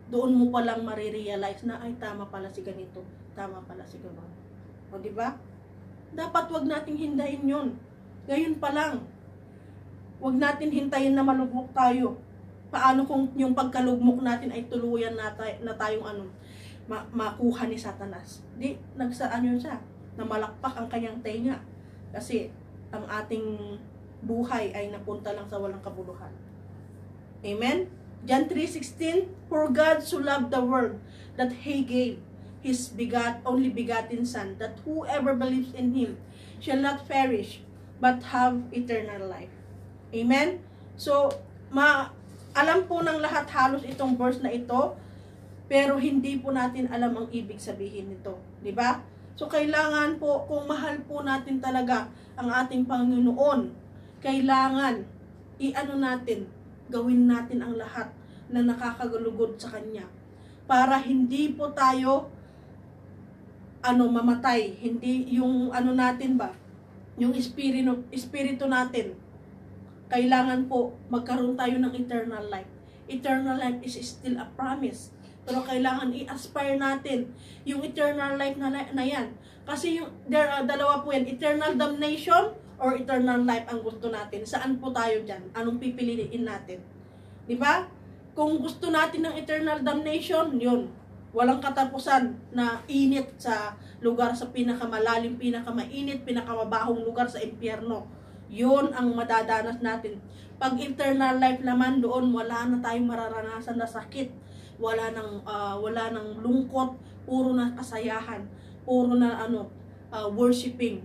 Doon mo palang marirealize na ay tama pala si ganito, tama pala si gano'n. O di ba? Dapat wag nating hindayin 'yon. Ngayon pa lang. Wag natin hintayin na malugmok tayo. Paano kung yung pagkalugmok natin ay tuluyan na tayong makuha ni Satanas? Di, nagsaan yun siya. Namalakpak ang kanyang tenga. Kasi ang ating buhay ay napunta lang sa walang kabuluhan. Amen? John 3:16, For God so loved the world that He gave His only begotten Son, that whoever believes in Him shall not perish, but have eternal life. Amen? So, alam po ng lahat halos itong verse na ito, pero hindi po natin alam ang ibig sabihin nito. Di ba? So, kailangan po, kung mahal po natin talaga ang ating Panginoon, kailangan gawin natin ang lahat na nakakagulugod sa Kanya. Para hindi po tayo mamatay. Hindi yung natin ba? Yung espiritu natin. Kailangan po magkaroon tayo ng eternal life. Eternal life is still a promise. Pero kailangan i-aspire natin yung eternal life na yan. Kasi dalawa po yan, eternal damnation or eternal life ang gusto natin. Saan po tayo dyan? Anong pipiliin natin? Di ba? Kung gusto natin ng eternal damnation, yun. Walang katapusan na init sa lugar sa pinakamalalim, pinakamainit, pinakamabahong lugar sa impyerno. Yun ang madadanas natin. Pag eternal life naman doon, wala na tayong mararanasan na sakit. Wala nang lungkot, puro na kasayahan, puro na worshiping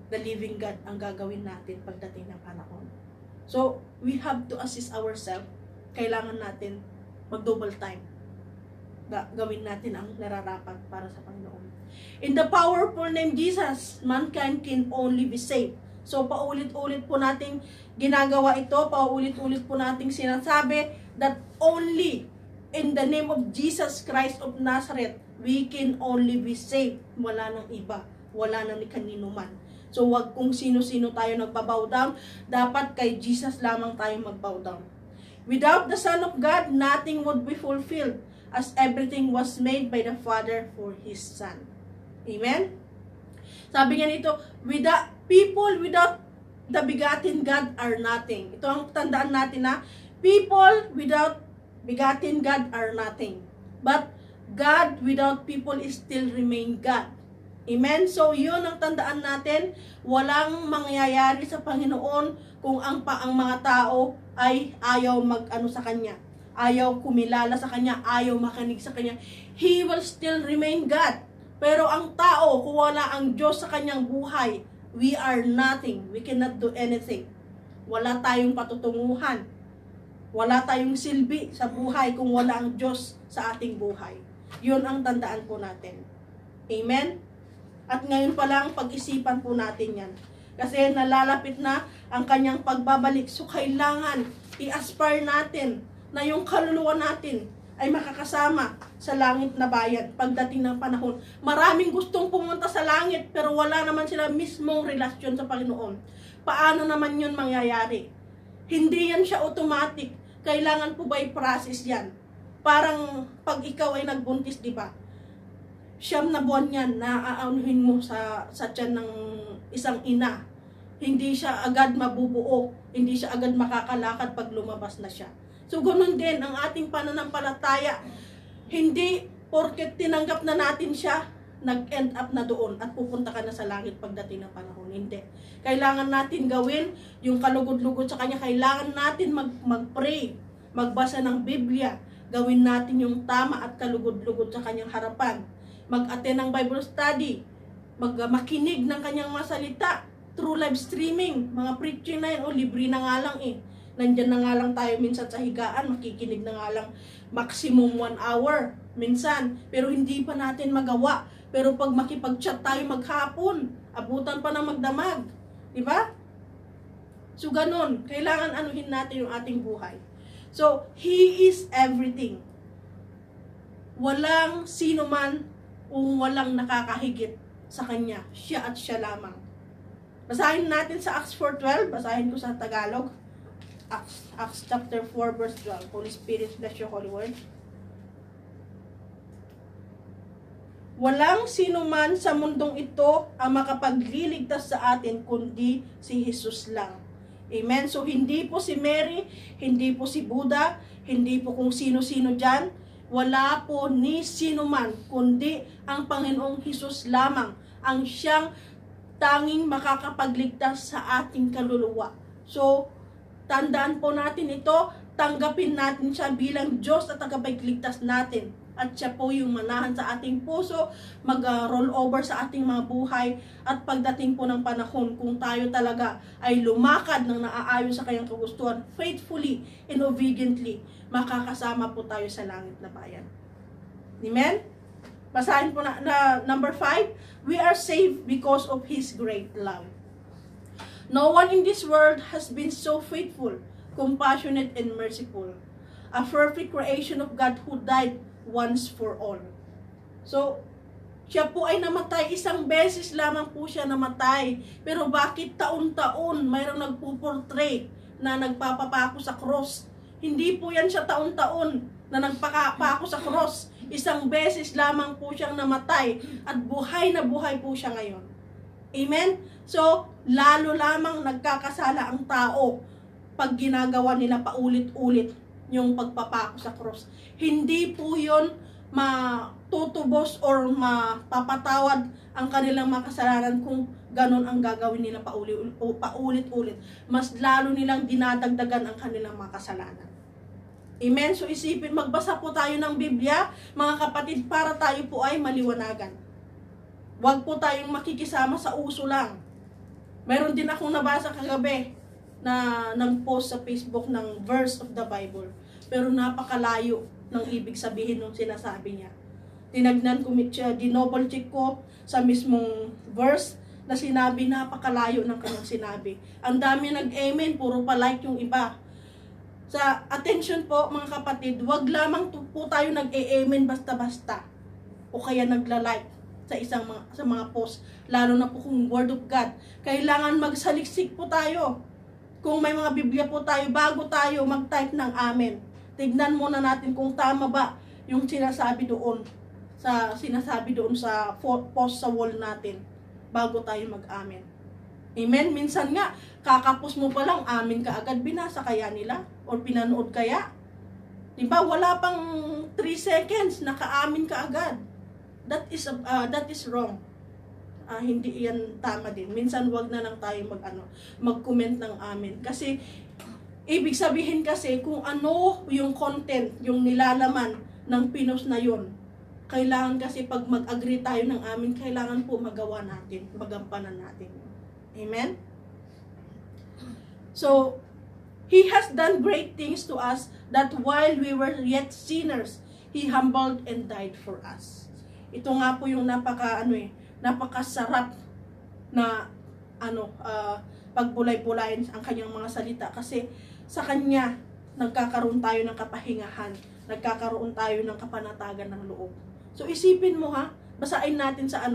the living God ang gagawin natin pagdating ng panahon. So, we have to assist ourselves. Kailangan natin mag-double time. Gawin natin ang nararapat para sa Panginoon. In the powerful name Jesus, mankind can only be saved. So, paulit-ulit po nating ginagawa ito, paulit-ulit po nating sinasabi that only in the name of Jesus Christ of Nazareth, we can only be saved. Wala nang iba, wala nang ni kanino man. So, wag kung sino-sino tayo nagpa-bow down, dapat kay Jesus lamang tayo mag-bow down. Without the Son of God, nothing would be fulfilled, as everything was made by the Father for His Son. Amen? Sabi nga nito, people without the begotten God are nothing. Ito ang tandaan natin na people without begotten God are nothing. But God without people is still remain God. Amen? So, yun ang tandaan natin. Walang mangyayari sa Panginoon kung ang mga tao ay ayaw sa Kanya. Ayaw kumilala sa Kanya, ayaw makinig sa Kanya. He will still remain God. Pero ang tao, kung wala ang Diyos sa kanyang buhay, we are nothing. We cannot do anything. Wala tayong patutunguhan. Wala tayong silbi sa buhay kung wala ang Diyos sa ating buhay. Yun ang tandaan po natin. Amen? At ngayon pa lang, pag-isipan po natin yan. Kasi nalalapit na ang kanyang pagbabalik. So, kailangan i-aspire natin na yung kaluluwa natin ay makakasama sa langit na bayan pagdating ng panahon. Maraming gustong pumunta sa langit pero wala naman sila mismong relasyon sa Panginoon. Paano naman yun mangyayari? Hindi yan siya automatic. Kailangan po by process yan. Parang pag ikaw ay nagbuntis, di ba? 9 na buwan yan na aanuhin mo sa tiyan ng isang ina. Hindi siya agad mabubuo. Hindi siya agad makakalakad pag lumabas na siya. So, ganun din ang ating pananampalataya. Hindi porket tinanggap na natin siya, nag-end up na doon at pupunta ka na sa langit pagdating ng panahon. Hindi. Kailangan natin gawin yung kalugod-lugod sa Kanya. Kailangan natin mag-pray, magbasa ng Biblia. Gawin natin yung tama at kalugod-lugod sa Kanyang harapan. Mag-attend ng Bible study. Makinig ng Kanyang mga salita. Through live streaming. Mga preaching na yun. Libre na nga lang eh. Nandyan na nga lang tayo minsan sa higaan, makikinig na nga lang maximum 1 hour minsan. Pero hindi pa natin magawa. Pero pag makipag-chat tayo maghapon, abutan pa ng magdamag. Diba? So ganun, kailangan anuhin natin yung ating buhay. So, He is everything. Walang sino man o walang nakakahigit sa Kanya. Siya at siya lamang. Basahin natin sa Acts 4:12, basahin ko sa Tagalog. Acts chapter 4 verse 12. Holy Spirit, bless your holy word. Walang sino man sa mundong ito ang makapagliligtas sa atin kundi si Jesus lang. Amen? So hindi po si Mary, hindi po si Buddha, hindi po kung sino-sino dyan. Wala po ni sino man kundi ang Panginoong Jesus lamang ang siyang tanging makakapagligtas sa ating kaluluwa. So, tandaan po natin ito, tanggapin natin siya bilang Diyos at tagapagligtas natin. At siya po yung manahan sa ating puso, mag-roll over sa ating mga buhay. At pagdating po ng panahon, kung tayo talaga ay lumakad ng naaayon sa kanyang kagustuhan, faithfully and obediently, makakasama po tayo sa langit na bayan. Amen? Basahin po na number 5, we are saved because of His great love. No one in this world has been so faithful, compassionate, and merciful. A perfect creation of God who died once for all. So, siya po ay namatay. Isang beses lamang po siya namatay. Pero bakit taon-taon mayroong nagpuportray na nagpapapako sa cross? Hindi po yan siya taon-taon na nagpapako sa cross. Isang beses lamang po siyang namatay at buhay na buhay po siya ngayon. Amen? So, lalo lamang nagkakasala ang tao pag ginagawa nila paulit-ulit yung pagpapako sa cross. Hindi po yun matutubos or mapapatawad ang kanilang mga kasalanan kung ganon ang gagawin nila paulit-ulit. Mas lalo nilang dinadagdagan ang kanilang mga kasalanan. Amen? So isipin, magbasa po tayo ng Biblia, mga kapatid, para tayo po ay maliwanagan. Huwag po tayong makikisama sa uso lang. Mayroon din akong nabasa kagabi na nag-post sa Facebook ng verse of the Bible. Pero napakalayo ng ibig sabihin ng sinasabi niya. Tinagnan ko, dinouble check ko sa mismong verse na sinabi, napakalayo ng kanyang sinabi. Ang dami nag-amen, puro pa-like yung iba. Sa attention po mga kapatid, wag lamang po tayo nag-amen basta-basta o kaya nagla-like sa mga post, lalo na po kung Word of God. Kailangan magsaliksik po tayo. Kung may mga Biblia po tayo, bago tayo mag-type ng amen, tignan muna natin kung tama ba yung sinasabi doon sa post sa wall natin bago tayo mag-amen. Amen? Minsan nga, kakapos mo pa lang, amen ka agad, binasa kaya nila? Or pinanood kaya? Diba? Wala pang 3 seconds, naka-amen ka agad. That is wrong. Hindi yan tama din. Minsan wag na lang tayo mag-comment ng amen. Kasi ibig sabihin kasi kung ano yung content, yung nilalaman ng pinost na yon. Kailangan kasi pag mag-agree tayo ng amen, kailangan po magawa natin, magampanan natin. Amen? So, He has done great things to us that while we were yet sinners, He humbled and died for us. Ito nga po yung napakasarap na pagbulay-bulayin ang kanyang mga salita kasi sa kanya nagkakaroon tayo ng kapahingahan, nagkakaroon tayo ng kapanatagan ng loob. So isipin mo basahin natin sa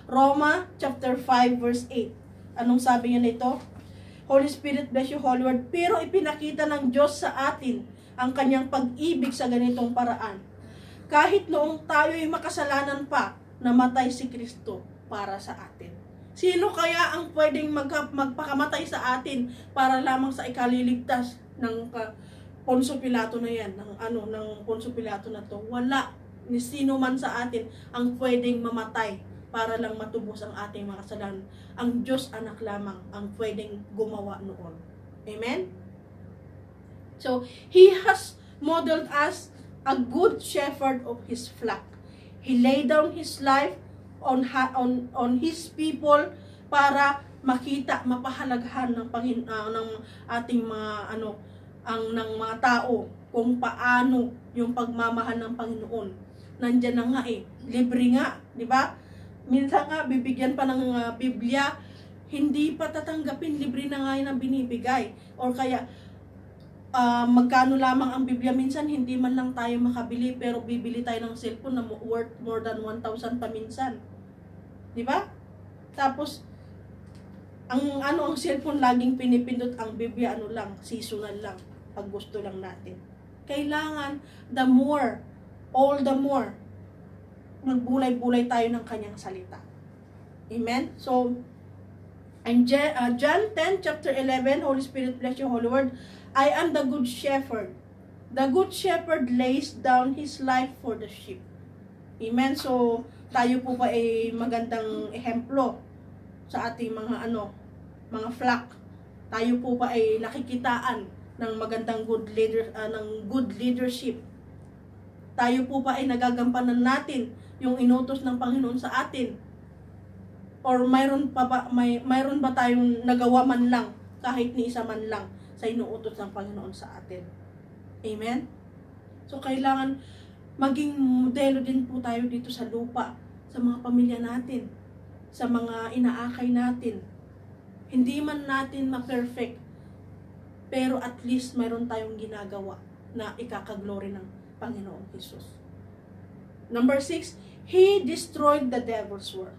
Roma chapter 5 verse 8. Anong sabi niya nito? Holy Spirit, bless you, Holy Word. Pero ipinakita ng Diyos sa atin ang kanyang pag-ibig sa ganitong paraan. Kahit noong tayo'y makasalanan pa, namatay si Kristo para sa atin. Sino kaya ang pwedeng magpakamatay sa atin para lamang sa ikaliligtas ng Poncio Pilato na yan, ng Poncio Pilato na to? Wala. Ni sino man sa atin ang pwedeng mamatay para lang matubos ang ating mga kasalanan. Ang Diyos anak lamang ang pwedeng gumawa noon. Amen? So, He has modeled us a good shepherd of His flock. He laid down His life on His people para makita, mapahalagahan ng ng ating mga ng mga tao kung paano yung pagmamahal ng Panginoon. Nandiyan na nga libre nga, di ba? Minsan nga bibigyan pa ng Biblia, hindi pa tatanggapin, libre na nga yun ang binibigay. Or kaya magkano lamang ang Biblia, minsan hindi man lang tayo makabili pero bibili tayo ng cellphone na worth more than 1,000 pa minsan. Di ba? Tapos ang cellphone laging pinipindot, ang Biblia lang, seasonal lang, pag gusto lang natin. Kailangan all the more magbulay-bulay tayo ng kanyang salita. Amen? So, in John 10, chapter 11, Holy Spirit, bless you, Holy Word, I am the good shepherd. The good shepherd lays down his life for the sheep. Amen? So, tayo po pa ay magandang ehemplo sa ating mga flock. Tayo po pa ay nakikitaan ng magandang good leadership. Tayo po pa ay nagagampanan natin yung inutos ng Panginoon sa atin? Or mayroon ba tayong nagawa man lang, kahit ni isa man lang, sa inuutos ng Panginoon sa atin? Amen? So, kailangan maging modelo din po tayo dito sa lupa, sa mga pamilya natin, sa mga inaakay natin. Hindi man natin ma-perfect, pero at least mayroon tayong ginagawa na ikakaglory ng Panginoong Jesus. Number 6, He destroyed the devil's work.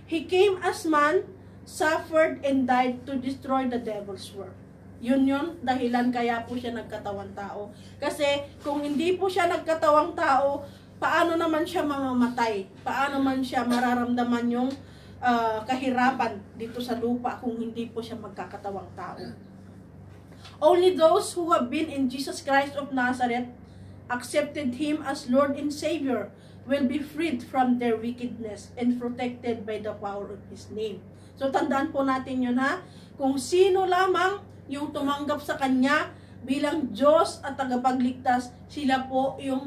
He came as man, suffered, and died to destroy the devil's work. Yun dahilan kaya po siya nagkatawang tao. Kasi kung hindi po siya nagkatawang tao, paano naman siya mamamatay? Paano man siya mararamdaman yung kahirapan dito sa lupa kung hindi po siya magkakatawang tao? Only those who have been in Jesus Christ of Nazareth, accepted Him as Lord and Savior, will be freed from their wickedness and protected by the power of His name. So tandaan po natin yun kung sino lamang yung tumanggap sa Kanya bilang Diyos at tagapagligtas, sila po yung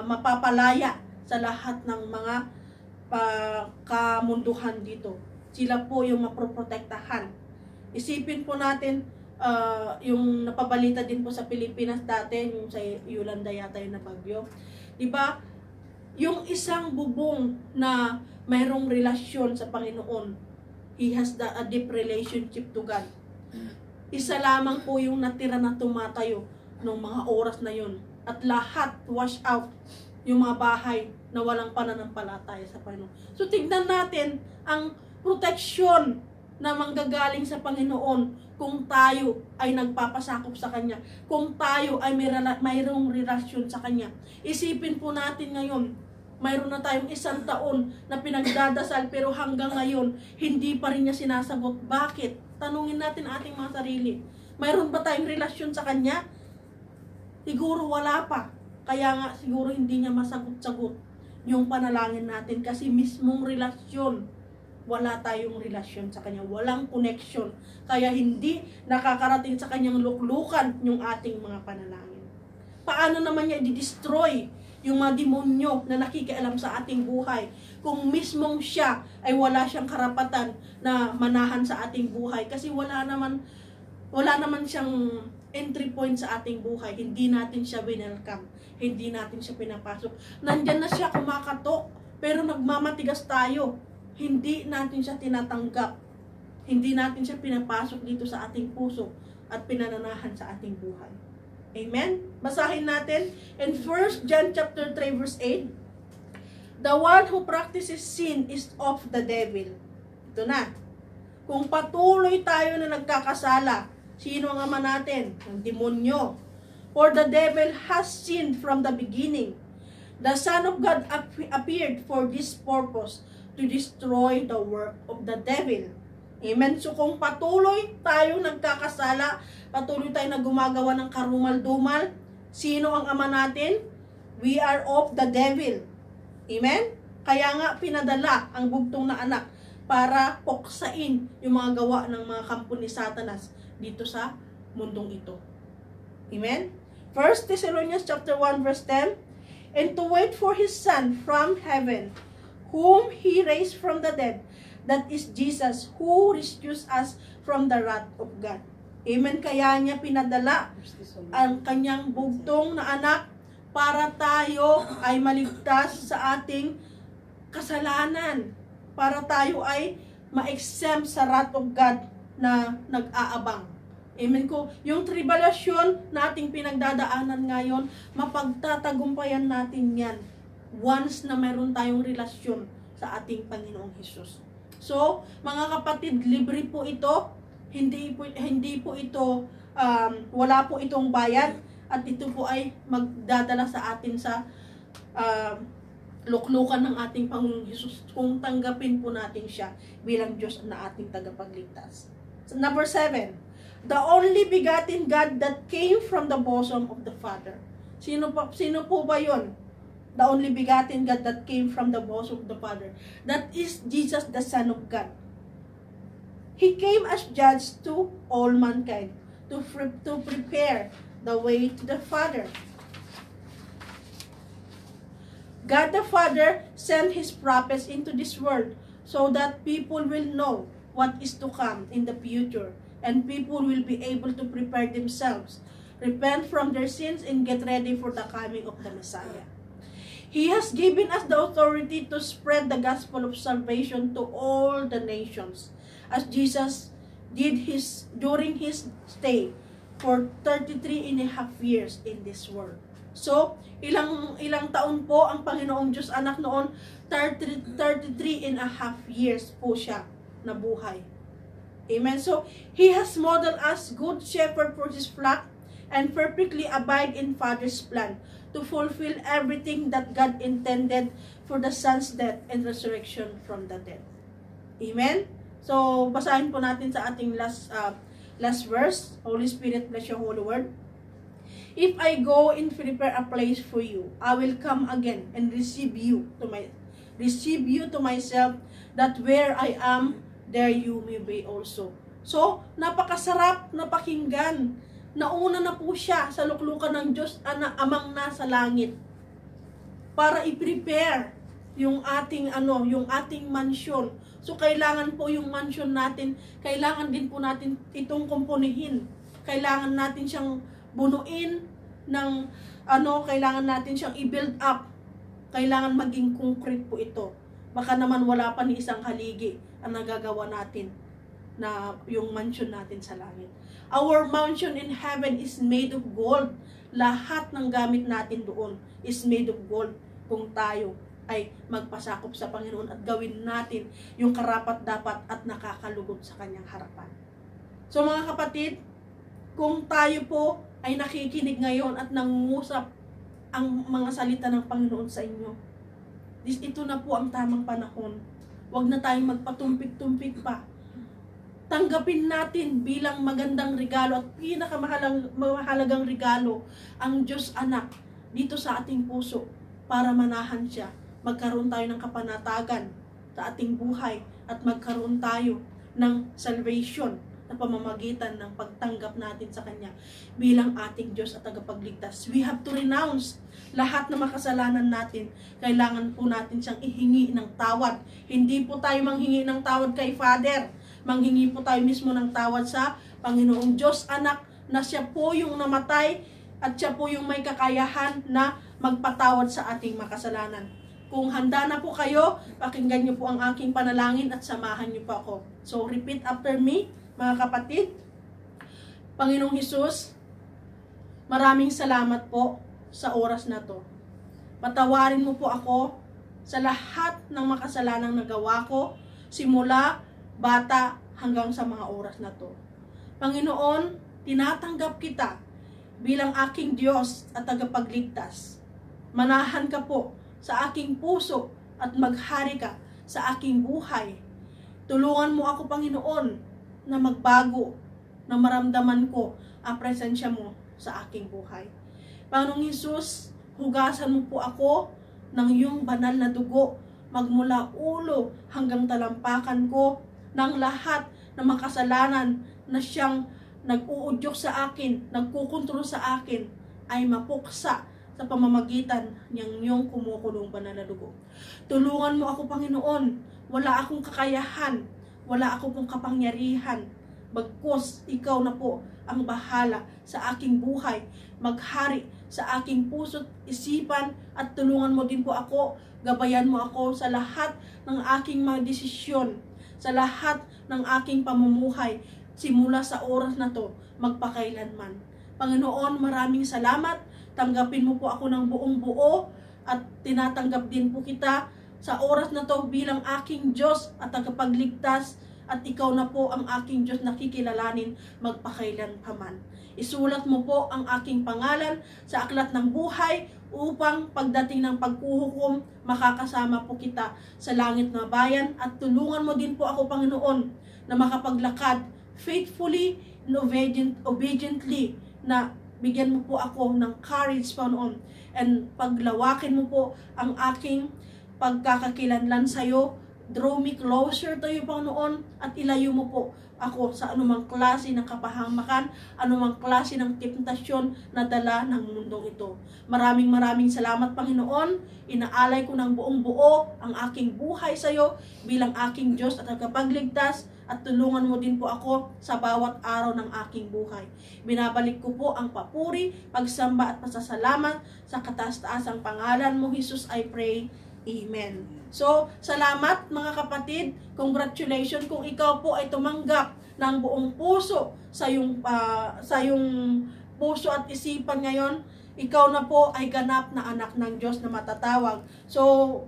mapapalaya sa lahat ng mga kamunduhan dito. Sila po yung maproprotektahan. Isipin po natin, yung napabalita din po sa Pilipinas dati, yung sa Yolanda yata yung nabagyo. Diba? Yung isang bubong na mayroong relasyon sa Panginoon, he has a deep relationship to God. Isa lamang po yung natira na tumatayo nung mga oras na yun. At lahat wash out yung mga bahay na walang pananampalataya sa Panginoon. So tignan natin ang proteksyon na manggagaling sa Panginoon kung tayo ay nagpapasakop sa Kanya, kung tayo ay mayroong relasyon sa Kanya. Isipin po natin ngayon, mayroon na tayong 1 taon na pinagdadasal pero hanggang ngayon, hindi pa rin niya sinasagot. Bakit? Tanungin natin ating mga sarili. Mayroon ba tayong relasyon sa Kanya? Siguro wala pa. Kaya nga siguro hindi niya masagot-sagot yung panalangin natin kasi mismong relasyon, wala tayong relasyon sa Kanya, walang connection. Kaya hindi nakakarating sa Kanyang luklukan yung ating mga panalangin. Paano naman niya i-destroy yung mga demonyo na nakikialam sa ating buhay kung mismong siya ay wala siyang karapatan na manahan sa ating buhay? Kasi wala naman wala naman siyang entry point sa ating buhay. Hindi natin siya winelcome. Hindi natin siya pinapasok. Nandyan na siya kumakatok, pero nagmamatigas tayo. Hindi natin siya tinatanggap. Hindi natin siya pinapasok dito sa ating puso at pinananahan sa ating buhay. Amen? Basahin natin in 1 John chapter 3 verse 8. The one who practices sin is of the devil. Ito na. Kung patuloy tayo na nagkakasala, sino ang ama natin? Ang demonyo. For the devil has sinned from the beginning. The Son of God appeared for this purpose, to destroy the work of the devil. Amen? So kung patuloy tayo nagkakasala, patuloy tayo na gumagawa ng karumal-dumal, sino ang ama natin? We are of the devil. Amen? Kaya nga pinadala ang bugtong na anak para puksain yung mga gawa ng mga kampo ni Satanas dito sa mundong ito. Amen? 1 Thessalonians chapter 1 verse 10, and to wait for His Son from heaven, whom He raised from the dead, that is Jesus, who rescues us from the wrath of God. Amen? Kaya niya pinadala ang kanyang bugtong na anak para tayo ay maligtas sa ating kasalanan. Para tayo ay ma-exempt sa wrath of God na nag-aabang. Amen ko. Yung tribulasyon na ating pinagdadaanan ngayon, mapagtatagumpayan natin yan once na meron tayong relasyon sa ating Panginoong Hesus. So, mga kapatid, libre po ito. Hindi po ito, wala po itong bayad. At ito po ay magdadala sa atin sa luklukan ng ating Panginoong Hesus kung tanggapin po natin siya bilang Diyos na ating tagapagligtas. So, number 7, the only begotten God that came from the bosom of the Father. Sino po ba yon? The only begotten God that came from the bosom of the Father. That is Jesus, the Son of God. He came as judge to all mankind, to prepare the way to the Father. God the Father sent His prophets into this world so that people will know what is to come in the future, and people will be able to prepare themselves, repent from their sins, and get ready for the coming of the Messiah. He has given us the authority to spread the gospel of salvation to all the nations, as Jesus did during His stay for 33 and a half years in this world. So, ilang taon po ang Panginoong Diyos anak noon? 33 and a half years po siya nabuhay. Amen. So, He has modeled us good shepherd for His flock and perfectly abide in Father's plan to fulfill everything that God intended for the Son's death and resurrection from the dead. Amen. So, basahin po natin sa ating last verse. Holy Spirit, bless your holy word. If I go and prepare a place for you, I will come again and receive you to myself, that where I am, there you may be also. So, napakasarap na pakinggan. Nauna na po siya sa luklukan ng Diyos, amang nasa langit, para i-prepare yung ating mansion. So, kailangan po yung mansion natin, kailangan din po natin itong kumpunihin. Kailangan natin siyang bunuin ng kailangan natin siyang i-build up. Kailangan maging concrete po ito. Baka naman wala pa ni isang haligi ang nagagawa natin na yung mansion natin sa langit. Our mansion in heaven is made of gold. Lahat ng gamit natin doon is made of gold kung tayo ay magpasakop sa Panginoon at gawin natin yung karapat-dapat at nakakalugod sa kanyang harapan. So mga kapatid, kung tayo po ay nakikinig ngayon at nangungusap ang mga salita ng Panginoon sa inyo, ito na po ang tamang panahon. Huwag na tayong magpatumpik-tumpik pa. Tanggapin natin bilang magandang regalo at pinakamahalagang regalo ang Diyos Anak dito sa ating puso para manahan siya. Magkaroon tayo ng kapanatagan sa ating buhay at magkaroon tayo ng salvation na pamamagitan ng pagtanggap natin sa Kanya bilang ating Diyos at tagapagligtas. We have to renounce lahat ng makasalanan natin. Kailangan po natin siyang ihingi ng tawad. Hindi po tayo manghingi ng tawad kay Father. Manghingi po tayo mismo ng tawad sa Panginoong Diyos anak, na siya po yung namatay at siya po yung may kakayahan na magpatawad sa ating makasalanan. Kung handa na po kayo, pakinggan niyo po ang aking panalangin at samahan niyo po ako. So repeat after me, mga kapatid. Panginoong Hesus, maraming salamat po sa oras na to. Patawarin mo po ako sa lahat ng makasalanang nagawa ko, simula bata hanggang sa mga oras na to. Panginoon, tinatanggap kita bilang aking Diyos at tagapagligtas. Manahan ka po sa aking puso at maghari ka sa aking buhay. Tulungan mo ako, Panginoon, na magbago, na maramdaman ko ang presensya mo sa aking buhay. Panginoong Hesus, hugasan mo po ako ng iyong banal na dugo, magmula ulo hanggang talampakan ko, ng lahat ng makasalanan na siyang nag-uudyok sa akin, nagkukontrol sa akin, ay mapuksa sa pamamagitan ng iyong kumukulong banal na dugo. Tulungan mo ako, Panginoon. Wala akong kakayahan, wala akong kapangyarihan, bagkus ikaw na po ang bahala sa aking buhay, maghari sa aking puso't isipan, at tulungan mo din po ako, gabayan mo ako sa lahat ng aking mga desisyon, sa lahat ng aking pamumuhay, simula sa oras na to, magpakailanman. Panginoon, maraming salamat. Tanggapin mo po ako ng buong buo at tinatanggap din po kita sa oras na to bilang aking Diyos at tagapagligtas, at ikaw na po ang aking Diyos na kikilalanin magpakailan pa man. Isulat mo po ang aking pangalan sa aklat ng buhay upang pagdating ng paghuhukom, makakasama po kita sa langit na bayan, at tulungan mo din po ako, Panginoon, na makapaglakad faithfully and obediently, na bigyan mo po ako ng courage, Panginoon, and paglawakin mo po ang aking pagkakakilanlan sa iyo. Draw me closer to you, Panginoon, at ilayo mo po ako sa anumang klase ng kapahamakan, anumang klase ng temptasyon na dala ng mundong ito. Maraming salamat, Panginoon. Inaalay ko ng buong buo ang aking buhay sa iyo bilang aking Diyos at tagapagligtas, at tulungan mo din po ako sa bawat araw ng aking buhay. Binabalik ko po ang papuri, pagsamba at pasasalamat sa kataas-taasang pangalan mo, Jesus, I pray. Amen. So, salamat mga kapatid. Congratulations kung ikaw po ay tumanggap ng buong puso sa iyong puso at isipan ngayon. Ikaw na po ay ganap na anak ng Diyos na matatawag. So,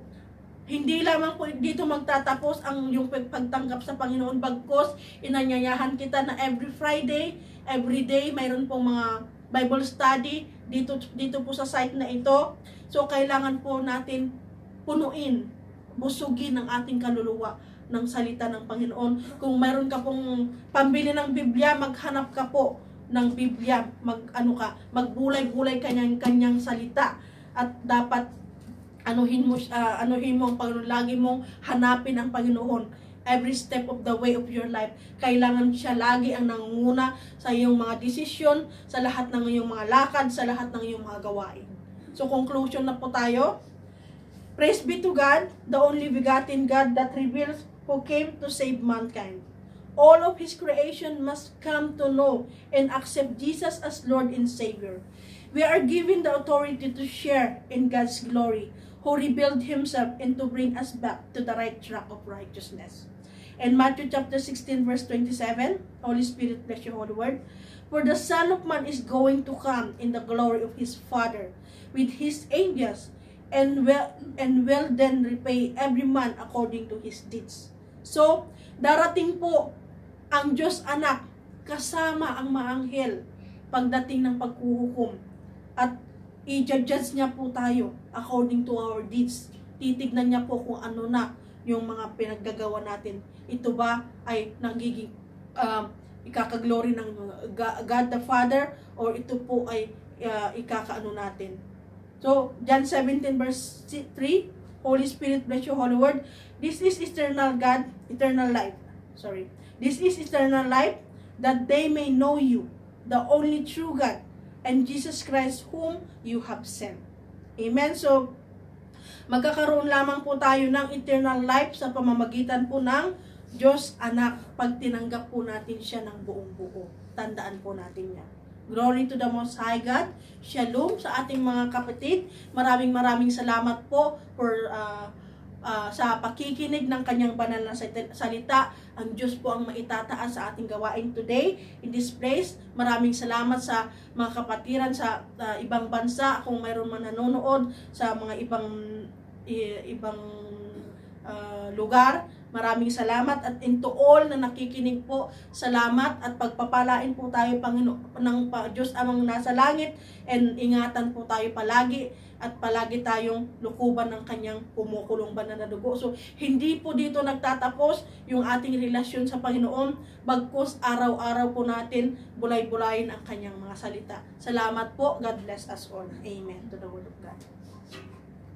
hindi lamang po dito magtatapos ang yung pagtanggap sa Panginoon, bagkos inanyayahan kita na every Friday, every day, mayroon pong mga Bible study dito po sa site na ito. So, kailangan po natin punuin, busugin ang ating kaluluwa ng salita ng Panginoon. Kung mayroon ka pong pambili ng Biblia, maghanap ka po ng Biblia, magbulay-bulay kanyang salita, at dapat anuhin mo ang Panginoon, lagi mong hanapin ang Panginoon. Every step of the way of your life, kailangan siya lagi ang nangunguna sa iyong mga desisyon, sa lahat ng iyong mga lakad, sa lahat ng iyong mga gawain. So conclusion na po tayo. Praise be to God, the only begotten God that reveals, who came to save mankind. All of His creation must come to know and accept Jesus as Lord and Savior. We are given the authority to share in God's glory, who revealed Himself and to bring us back to the right track of righteousness. In Matthew chapter 16 verse 27, Holy Spirit, bless your holy word. For the Son of Man is going to come in the glory of His Father with His angels, and will then repay every man according to his deeds. So, darating po ang Diyos anak kasama ang mga anghel pagdating ng paghuhukom, at i-judge niya po tayo according to our deeds. Titignan niya po kung ano na yung mga pinaggagawa natin. Ito ba ay nagiging ikakaglory ng God the Father, or ito po ay ikakaano natin. So, John 17 verse 3, Holy Spirit, bless your holy word. This is eternal life. This is eternal life, that they may know you, the only true God, and Jesus Christ whom you have sent. Amen. So, magkakaroon lamang po tayo ng eternal life sa pamamagitan po ng Diyos anak, pag tinanggap po natin siya ng buong buo. tandaan po natin yan. Glory to the Most High God. Shalom sa ating mga kapatid. Maraming salamat po for sa pakikinig ng kanyang banal na salita. Ang Diyos po ang maitataas sa ating gawain today in this place. Maraming salamat sa mga kapatiran sa ibang bansa, kung mayroon man nanonood sa mga ibang lugar. Maraming salamat, at into all na nakikinig po, salamat at pagpapalain po tayo ng Diyos amang nasa langit, and ingatan po tayo palagi at palagi tayong lukuban ng kanyang kumukulong banal na dugo. So hindi po dito nagtatapos yung ating relasyon sa Panginoon, bagkus araw-araw po natin bulay-bulayin ang kanyang mga salita. Salamat po. God bless us all. Amen. To the word of God.